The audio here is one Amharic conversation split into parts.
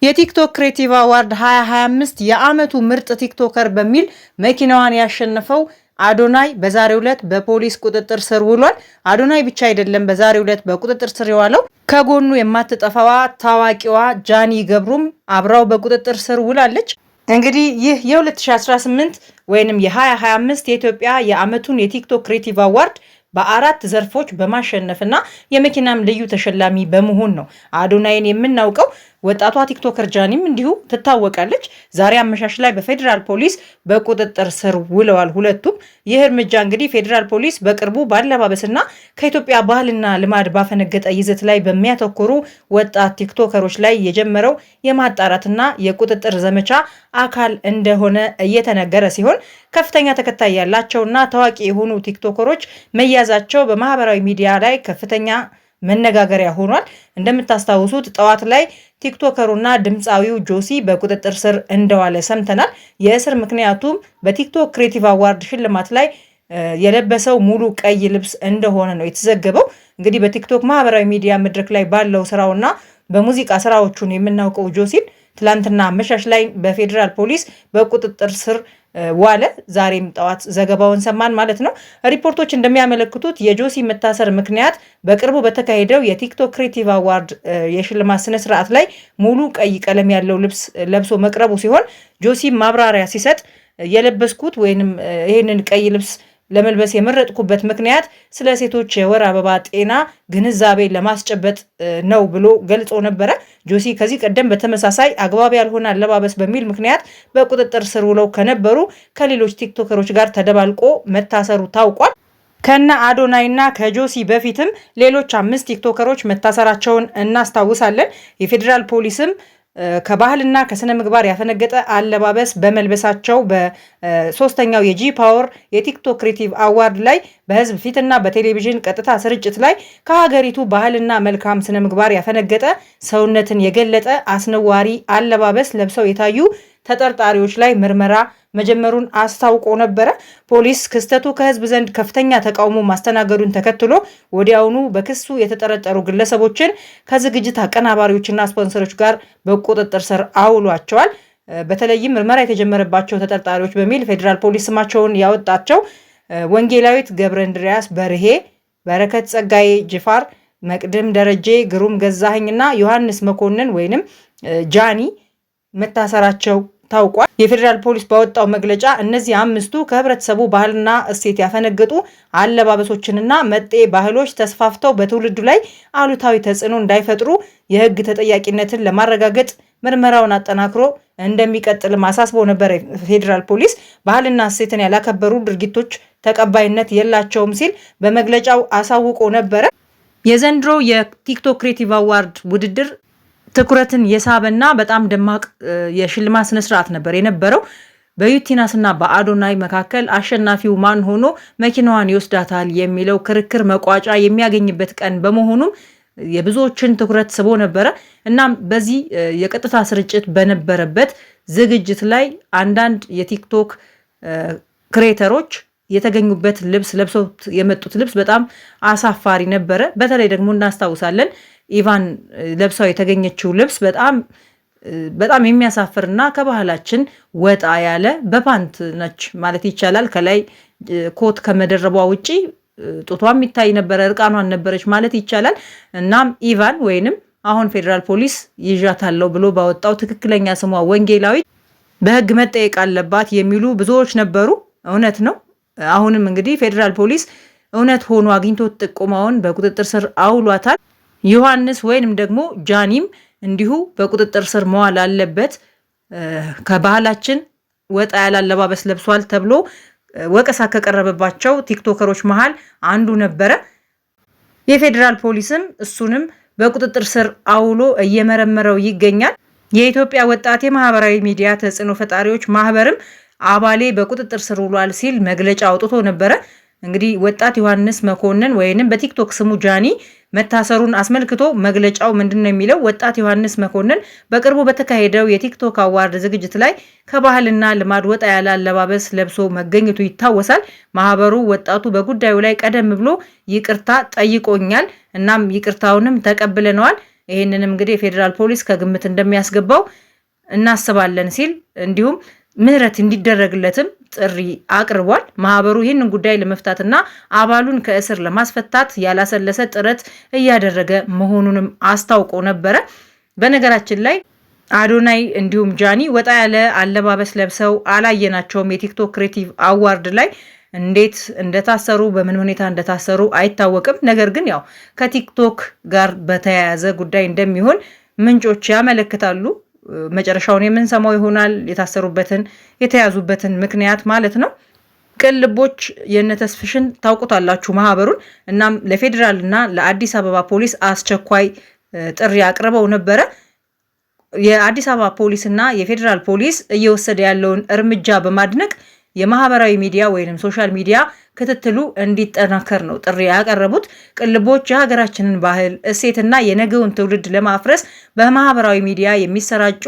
የቲክቶክ ክሬቲቭ አዋርድ 2025 የዓመቱ ምርጥ ቲክቶከር በሚል መኪናዋን ያሸነፈው አዶናይ በዛሬው ዕለት በፖሊስ ቁጥጥር ስር ውሏል። አዶናይ ብቻ አይደለም በዛሬው ዕለት በቁጥጥር ስር የዋለው፣ ከጎኑ የማትጠፋዋ ታዋቂዋ ጃኒ ገብሩም አብራው በቁጥጥር ስር ውላለች። እንግዲህ ይህ የ2018 ወይንም የ2025 የኢትዮጵያ የዓመቱን የቲክቶክ ክሬቲቭ አዋርድ በአራት ዘርፎች በማሸነፍና የመኪናም ልዩ ተሸላሚ በመሆን ነው አዶናይን የምናውቀው። ወጣቷ ቲክቶከር ጃኒም እንዲሁ ትታወቃለች። ዛሬ አመሻሽ ላይ በፌዴራል ፖሊስ በቁጥጥር ስር ውለዋል ሁለቱም። ይህ እርምጃ እንግዲህ ፌዴራል ፖሊስ በቅርቡ ባለባበስና ከኢትዮጵያ ባህልና ልማድ ባፈነገጠ ይዘት ላይ በሚያተኩሩ ወጣት ቲክቶከሮች ላይ የጀመረው የማጣራትና የቁጥጥር ዘመቻ አካል እንደሆነ እየተነገረ ሲሆን ከፍተኛ ተከታይ ያላቸውና ታዋቂ የሆኑ ቲክቶከሮች መያዛቸው በማህበራዊ ሚዲያ ላይ ከፍተኛ መነጋገሪያ ሆኗል። እንደምታስታውሱት ጠዋት ላይ ቲክቶከሩና ድምፃዊው ጆሲ በቁጥጥር ስር እንደዋለ ሰምተናል። የእስር ምክንያቱም በቲክቶክ ክሬቲቭ አዋርድ ሽልማት ላይ የለበሰው ሙሉ ቀይ ልብስ እንደሆነ ነው የተዘገበው። እንግዲህ በቲክቶክ ማህበራዊ ሚዲያ መድረክ ላይ ባለው ስራውና በሙዚቃ ስራዎቹን የምናውቀው ጆሲን ትላንትና አመሻሽ ላይ በፌዴራል ፖሊስ በቁጥጥር ስር ዋለ። ዛሬም ጠዋት ዘገባውን ሰማን ማለት ነው። ሪፖርቶች እንደሚያመለክቱት የጆሲ መታሰር ምክንያት በቅርቡ በተካሄደው የቲክቶክ ክሬቲቭ አዋርድ የሽልማት ስነስርዓት ላይ ሙሉ ቀይ ቀለም ያለው ልብስ ለብሶ መቅረቡ ሲሆን ጆሲ ማብራሪያ ሲሰጥ የለበስኩት ወይንም ይህንን ቀይ ልብስ ለመልበስ የመረጥኩበት ምክንያት ስለ ሴቶች የወር አበባ ጤና ግንዛቤ ለማስጨበጥ ነው ብሎ ገልጾ ነበረ። ጆሲ ከዚህ ቀደም በተመሳሳይ አግባብ ያልሆነ አለባበስ በሚል ምክንያት በቁጥጥር ስር ውለው ከነበሩ ከሌሎች ቲክቶከሮች ጋር ተደባልቆ መታሰሩ ታውቋል። ከነ አዶናይና ከጆሲ በፊትም ሌሎች 5 ቲክቶከሮች መታሰራቸውን እናስታውሳለን። የፌዴራል ፖሊስም ከባህልና ከስነ ምግባር ያፈነገጠ አለባበስ በመልበሳቸው በሶስተኛው የጂ ፓወር የቲክቶክ ክሬቲቭ አዋርድ ላይ በህዝብ ፊትና በቴሌቪዥን ቀጥታ ስርጭት ላይ ከሀገሪቱ ባህልና መልካም ስነ ምግባር ያፈነገጠ ሰውነትን የገለጠ አስነዋሪ አለባበስ ለብሰው የታዩ ተጠርጣሪዎች ላይ ምርመራ መጀመሩን አስታውቆ ነበረ። ፖሊስ ክስተቱ ከህዝብ ዘንድ ከፍተኛ ተቃውሞ ማስተናገዱን ተከትሎ ወዲያውኑ በክሱ የተጠረጠሩ ግለሰቦችን ከዝግጅት አቀናባሪዎችና ስፖንሰሮች ጋር በቁጥጥር ስር አውሏቸዋል። በተለይም ምርመራ የተጀመረባቸው ተጠርጣሪዎች በሚል ፌዴራል ፖሊስ ስማቸውን ያወጣቸው ወንጌላዊት ገብረ እንድሪያስ በርሄ፣ በረከት ጸጋዬ ጅፋር፣ መቅድም ደረጄ፣ ግሩም ገዛኸኝና ዮሐንስ መኮንን ወይንም ጃኒ መታሰራቸው ታውቋል። የፌዴራል ፖሊስ ባወጣው መግለጫ እነዚህ 5ቱ ከህብረተሰቡ ባህልና እሴት ያፈነገጡ አለባበሶችንና መጤ ባህሎች ተስፋፍተው በትውልዱ ላይ አሉታዊ ተጽዕኖ እንዳይፈጥሩ የህግ ተጠያቂነትን ለማረጋገጥ ምርመራውን አጠናክሮ እንደሚቀጥል አሳስቦ ነበር። ፌዴራል ፖሊስ ባህልና እሴትን ያላከበሩ ድርጊቶች ተቀባይነት የላቸውም ሲል በመግለጫው አሳውቆ ነበረ። የዘንድሮ የቲክቶክ ክሬቲቭ አዋርድ ውድድር ትኩረትን የሳበና በጣም ደማቅ የሽልማት ስነስርዓት ነበር የነበረው። በዩቲናስና በአዶናይ መካከል አሸናፊው ማን ሆኖ መኪናዋን ይወስዳታል የሚለው ክርክር መቋጫ የሚያገኝበት ቀን በመሆኑም የብዙዎችን ትኩረት ስቦ ነበረ። እናም በዚህ የቀጥታ ስርጭት በነበረበት ዝግጅት ላይ አንዳንድ የቲክቶክ ክሬተሮች የተገኙበት ልብስ ለብሰው የመጡት ልብስ በጣም አሳፋሪ ነበረ። በተለይ ደግሞ እናስታውሳለን ኢቫን ለብሳው የተገኘችው ልብስ በጣም የሚያሳፍርና ከባህላችን ወጣ ያለ በፓንት ነች ማለት ይቻላል። ከላይ ኮት ከመደረቧ ውጪ ጡቷ የሚታይ ነበረ፣ እርቃኗን ነበረች ማለት ይቻላል። እናም ኢቫን ወይንም አሁን ፌዴራል ፖሊስ ይዣታለሁ ብሎ ባወጣው ትክክለኛ ስሟ ወንጌላዊት በህግ መጠየቅ አለባት የሚሉ ብዙዎች ነበሩ። እውነት ነው። አሁንም እንግዲህ ፌዴራል ፖሊስ እውነት ሆኖ አግኝቶት ጥቆማውን በቁጥጥር ስር አውሏታል። ዮሐንስ ወይንም ደግሞ ጃኒም እንዲሁ በቁጥጥር ስር መዋል አለበት። ከባህላችን ወጣ ያለ አለባበስ ለብሷል ተብሎ ወቀሳ ከቀረበባቸው ቲክቶከሮች መሃል አንዱ ነበረ። የፌዴራል ፖሊስም እሱንም በቁጥጥር ስር አውሎ እየመረመረው ይገኛል። የኢትዮጵያ ወጣት የማህበራዊ ሚዲያ ተጽዕኖ ፈጣሪዎች ማህበርም አባሌ በቁጥጥር ስር ውሏል ሲል መግለጫ አውጥቶ ነበረ። እንግዲህ ወጣት ዮሐንስ መኮንን ወይንም በቲክቶክ ስሙ ጃኒ መታሰሩን አስመልክቶ መግለጫው ምንድነው የሚለው? ወጣት ዮሐንስ መኮንን በቅርቡ በተካሄደው የቲክቶክ አዋርድ ዝግጅት ላይ ከባህልና ልማድ ወጣ ያለ አለባበስ ለብሶ መገኘቱ ይታወሳል። ማህበሩ ወጣቱ በጉዳዩ ላይ ቀደም ብሎ ይቅርታ ጠይቆኛል፣ እናም ይቅርታውንም ተቀብለነዋል። ይህንንም እንግዲህ የፌዴራል ፖሊስ ከግምት እንደሚያስገባው እናስባለን ሲል እንዲሁም ምህረት እንዲደረግለትም ጥሪ አቅርቧል። ማህበሩ ይህንን ጉዳይ ለመፍታትና አባሉን ከእስር ለማስፈታት ያላሰለሰ ጥረት እያደረገ መሆኑንም አስታውቆ ነበረ። በነገራችን ላይ አዶናይ እንዲሁም ጃኒ ወጣ ያለ አለባበስ ለብሰው አላየናቸውም። የቲክቶክ ክሬቲቭ አዋርድ ላይ እንዴት እንደታሰሩ በምን ሁኔታ እንደታሰሩ አይታወቅም። ነገር ግን ያው ከቲክቶክ ጋር በተያያዘ ጉዳይ እንደሚሆን ምንጮች ያመለክታሉ። መጨረሻውን የምንሰማው ይሆናል። የታሰሩበትን የተያዙበትን ምክንያት ማለት ነው። ቅልቦች የነተስፍሽን ታውቁታላችሁ ማህበሩን። እናም ለፌዴራል እና ለአዲስ አበባ ፖሊስ አስቸኳይ ጥሪ አቅርበው ነበረ። የአዲስ አበባ ፖሊስ እና የፌዴራል ፖሊስ እየወሰደ ያለውን እርምጃ በማድነቅ የማህበራዊ ሚዲያ ወይም ሶሻል ሚዲያ ክትትሉ እንዲጠናከር ነው ጥሪ ያቀረቡት። ቅልቦች የሀገራችንን ባህል እሴትና የነገውን ትውልድ ለማፍረስ በማህበራዊ ሚዲያ የሚሰራጩ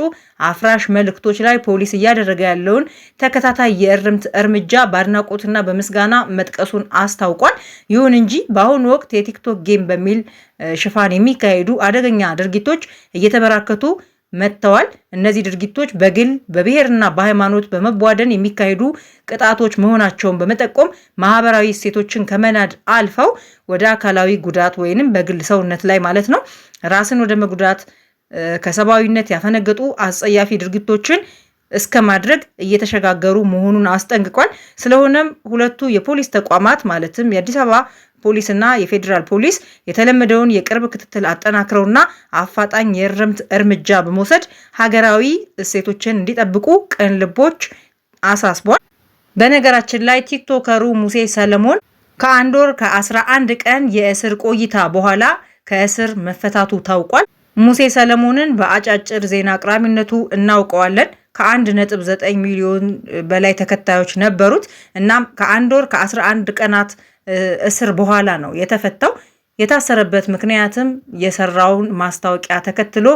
አፍራሽ መልእክቶች ላይ ፖሊስ እያደረገ ያለውን ተከታታይ የእርምት እርምጃ በአድናቆትና በምስጋና መጥቀሱን አስታውቋል። ይሁን እንጂ በአሁኑ ወቅት የቲክቶክ ጌም በሚል ሽፋን የሚካሄዱ አደገኛ ድርጊቶች እየተበራከቱ መጥተዋል። እነዚህ ድርጊቶች በግል በብሔርና በሃይማኖት በመቧደን የሚካሄዱ ቅጣቶች መሆናቸውን በመጠቆም ማህበራዊ እሴቶችን ከመናድ አልፈው ወደ አካላዊ ጉዳት ወይንም በግል ሰውነት ላይ ማለት ነው ራስን ወደ መጉዳት ከሰብአዊነት ያፈነገጡ አጸያፊ ድርጊቶችን እስከ ማድረግ እየተሸጋገሩ መሆኑን አስጠንቅቋል። ስለሆነም ሁለቱ የፖሊስ ተቋማት ማለትም የአዲስ አበባ ፖሊስና የፌዴራል ፖሊስ የተለመደውን የቅርብ ክትትል አጠናክረውና አፋጣኝ የእርምት እርምጃ በመውሰድ ሀገራዊ እሴቶችን እንዲጠብቁ ቅን ልቦች አሳስቧል። በነገራችን ላይ ቲክቶከሩ ሙሴ ሰለሞን ከ1 ወር ከ11 ቀን የእስር ቆይታ በኋላ ከእስር መፈታቱ ታውቋል። ሙሴ ሰለሞንን በአጫጭር ዜና አቅራቢነቱ እናውቀዋለን። ከ1.9 ሚሊዮን በላይ ተከታዮች ነበሩት። እናም ከ1 ወር ከ11 ቀናት እስር በኋላ ነው የተፈታው። የታሰረበት ምክንያትም የሰራውን ማስታወቂያ ተከትሎ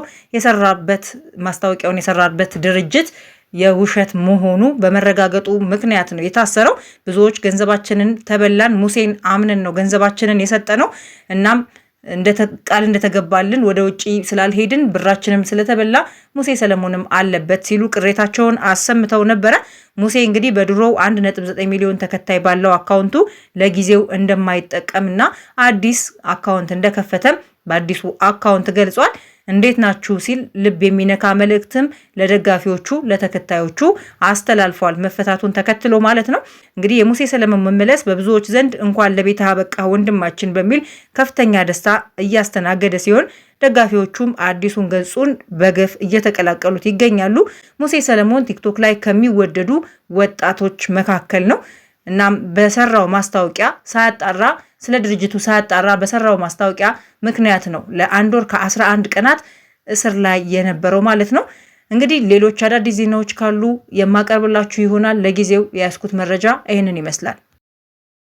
ማስታወቂያውን የሰራበት ድርጅት የውሸት መሆኑ በመረጋገጡ ምክንያት ነው የታሰረው። ብዙዎች ገንዘባችንን ተበላን፣ ሙሴን አምነን ነው ገንዘባችንን የሰጠነው፣ እናም ቃል እንደተገባልን ወደ ውጪ ስላልሄድን ብራችንም ስለተበላ ሙሴ ሰለሞንም አለበት ሲሉ ቅሬታቸውን አሰምተው ነበረ። ሙሴ እንግዲህ በድሮው 1.9 ሚሊዮን ተከታይ ባለው አካውንቱ ለጊዜው እንደማይጠቀምና አዲስ አካውንት እንደከፈተም በአዲሱ አካውንት ገልጿል። እንዴት ናችሁ ሲል ልብ የሚነካ መልእክትም ለደጋፊዎቹ ለተከታዮቹ አስተላልፏል። መፈታቱን ተከትሎ ማለት ነው። እንግዲህ የሙሴ ሰለሞን መመለስ በብዙዎች ዘንድ እንኳን ለቤትህ አበቃህ ወንድማችን በሚል ከፍተኛ ደስታ እያስተናገደ ሲሆን ደጋፊዎቹም አዲሱን ገጹን በገፍ እየተቀላቀሉት ይገኛሉ። ሙሴ ሰለሞን ቲክቶክ ላይ ከሚወደዱ ወጣቶች መካከል ነው። እናም በሰራው ማስታወቂያ ሳያጣራ ስለ ድርጅቱ ሳያጣራ በሰራው ማስታወቂያ ምክንያት ነው ለ1 ወር ከ11 ቀናት እስር ላይ የነበረው ማለት ነው። እንግዲህ ሌሎች አዳዲስ ዜናዎች ካሉ የማቀርብላችሁ ይሆናል። ለጊዜው የያዝኩት መረጃ ይህንን ይመስላል።